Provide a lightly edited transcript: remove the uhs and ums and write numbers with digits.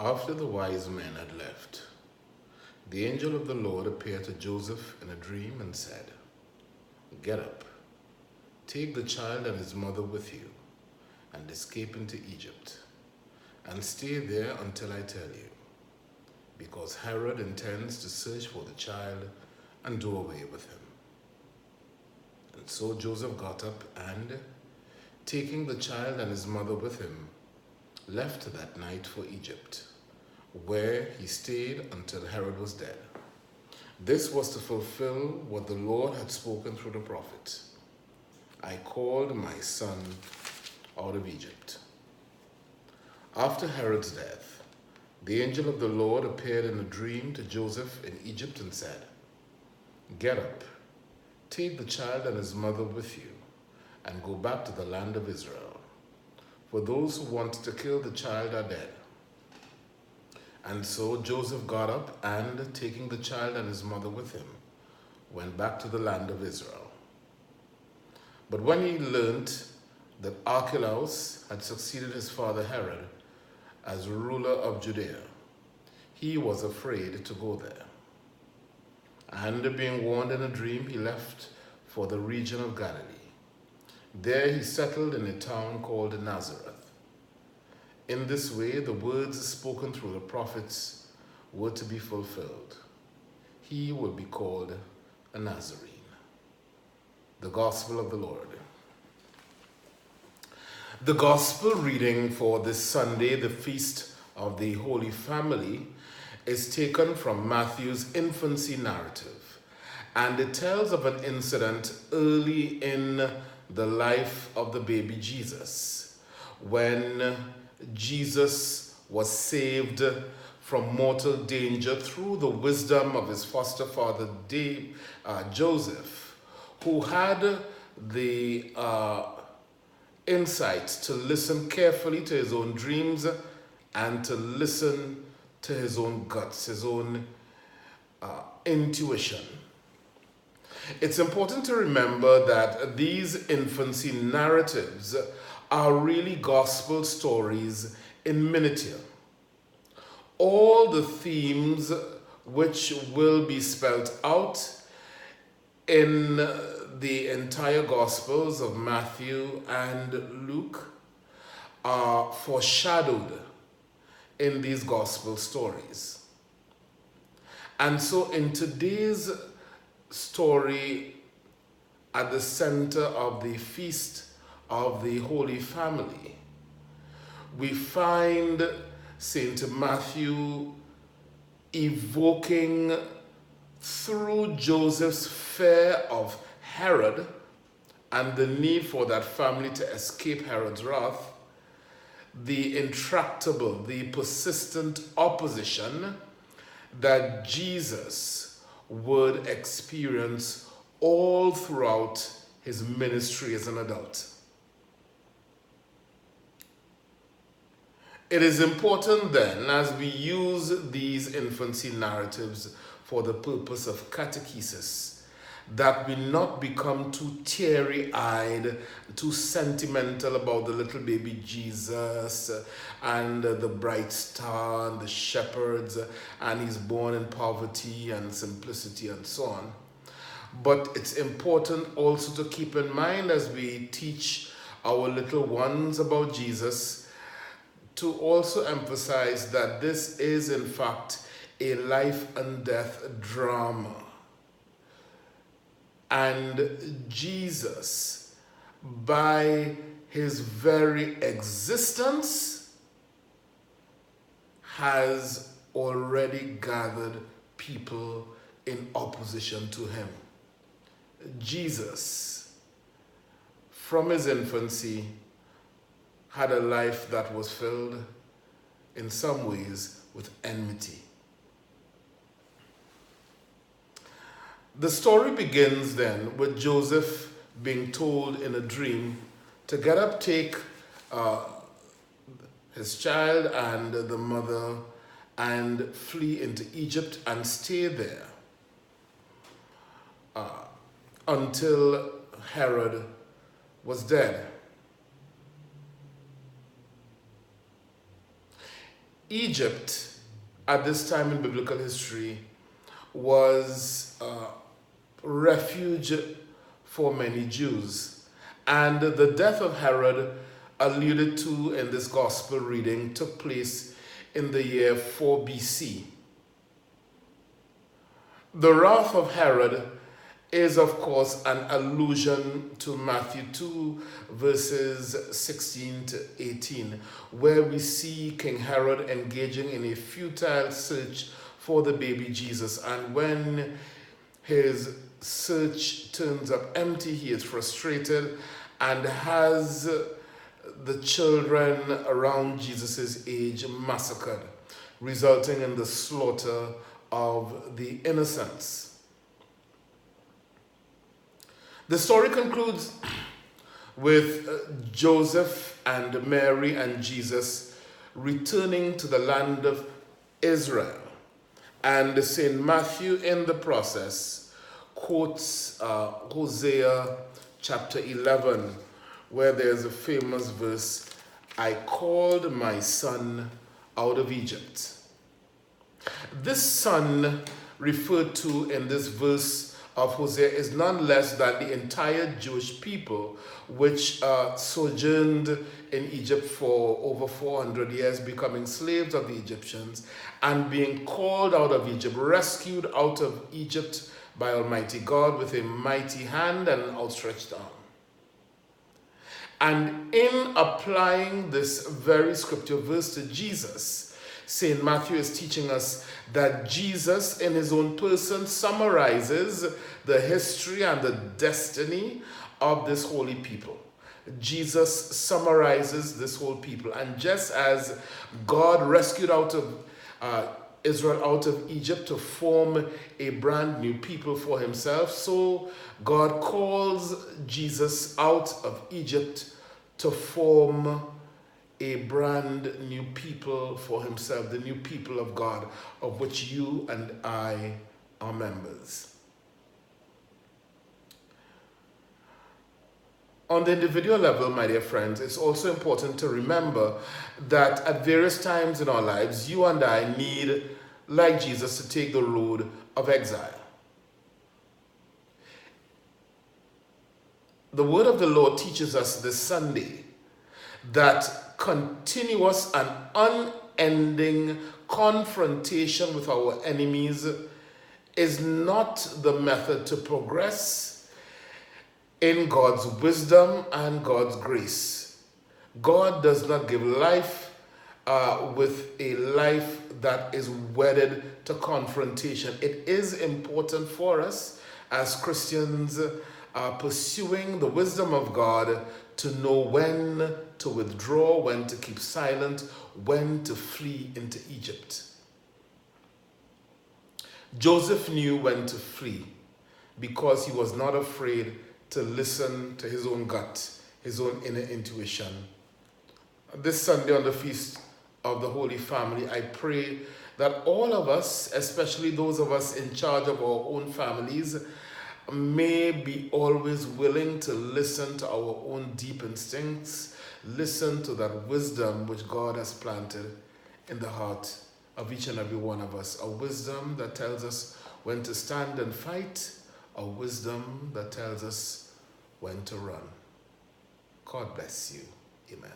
After the wise men had left, the angel of the Lord appeared to Joseph in a dream and said, "Get up, take the child and his mother with you, and escape into Egypt, and stay there until I tell you, because Herod intends to search for the child and do away with him." And so Joseph got up and, taking the child and his mother with him, left that night for Egypt, where he stayed until Herod was dead. This was to fulfill what the Lord had spoken through the prophet: "I called my son out of Egypt." After Herod's death, the angel of the Lord appeared in a dream to Joseph in Egypt and said, "Get up, take the child and his mother with you, and go back to the land of Israel, for those who want to kill the child are dead." And so Joseph got up and, taking the child and his mother with him, went back to the land of Israel. But when he learnt that Archelaus had succeeded his father Herod as ruler of Judea, he was afraid to go there. And being warned in a dream, he left for the region of Galilee. There he settled in a town called Nazareth. In this way, the words spoken through the prophets were to be fulfilled: "He will be called a Nazarene." The Gospel of the Lord. The Gospel reading for this Sunday, the Feast of the Holy Family, is taken from Matthew's infancy narrative, and it tells of an incident early in the life of the baby Jesus, when Jesus was saved from mortal danger through the wisdom of his foster father Joseph, who had the insight to listen carefully to his own dreams and to listen to his own guts, his own intuition. It's important to remember that these infancy narratives are really gospel stories in miniature. All the themes which will be spelled out in the entire Gospels of Matthew and Luke are foreshadowed in these gospel stories. And so in today's story, at the center of the Feast of the Holy Family, we find Saint Matthew evoking, through Joseph's fear of Herod and the need for that family to escape Herod's wrath, the intractable, the persistent opposition that Jesus would experience all throughout his ministry as an adult. It is important then, as we use these infancy narratives for the purpose of catechesis, that we not become too teary-eyed, too sentimental about the little baby Jesus and the bright star and the shepherds, and he's born in poverty and simplicity and so on. But it's important also to keep in mind, as we teach our little ones about Jesus, to also emphasize that this is in fact a life and death drama. And Jesus, by his very existence, has already gathered people in opposition to him. Jesus, from his infancy, had a life that was filled in some ways with enmity. The story begins then with Joseph being told in a dream to get up, take his child and the mother, and flee into Egypt and stay there until Herod was dead. Egypt, at this time in biblical history, was refuge for many Jews. And the death of Herod, alluded to in this gospel reading, took place in the year 4 BC. The wrath of Herod is, of course, an allusion to Matthew 2, verses 16 to 18, where we see King Herod engaging in a futile search for the baby Jesus. And when his search turns up empty, he is frustrated and has the children around Jesus' age massacred, resulting in the slaughter of the innocents. The story concludes with Joseph and Mary and Jesus returning to the land of Israel. And St. Matthew, in the process, quotes Hosea chapter 11, where there's a famous verse, "I called my son out of Egypt." This son referred to in this verse of Hosea is none less than the entire Jewish people, which sojourned in Egypt for over 400 years, becoming slaves of the Egyptians and being called out of Egypt, rescued out of Egypt by Almighty God with a mighty hand and an outstretched arm. And in applying this very scripture verse to Jesus, St. Matthew is teaching us that Jesus in his own person summarizes the history and the destiny of this holy people. Jesus summarizes this whole people. And just as God rescued out of Israel out of Egypt to form a brand new people for himself, so God calls Jesus out of Egypt to form a brand new people for himself, the new people of God, of which you and I are members. On the individual level, my dear friends, it's also important to remember that at various times in our lives, you and I need, like Jesus, to take the road of exile. The word of the Lord teaches us this Sunday that continuous and unending confrontation with our enemies is not the method to progress in God's wisdom and God's grace. God does not give life with a life that is wedded to confrontation. It is important for us as Christians pursuing the wisdom of God to know when to withdraw, when to keep silent, when to flee into Egypt. Joseph knew when to flee because he was not afraid to listen to his own gut, his own inner intuition. This Sunday on the Feast of the Holy Family, I pray that all of us, especially those of us in charge of our own families, may be always willing to listen to our own deep instincts, listen to that wisdom which God has planted in the heart of each and every one of us. A wisdom that tells us when to stand and fight, a wisdom that tells us when to run. God bless you. Amen.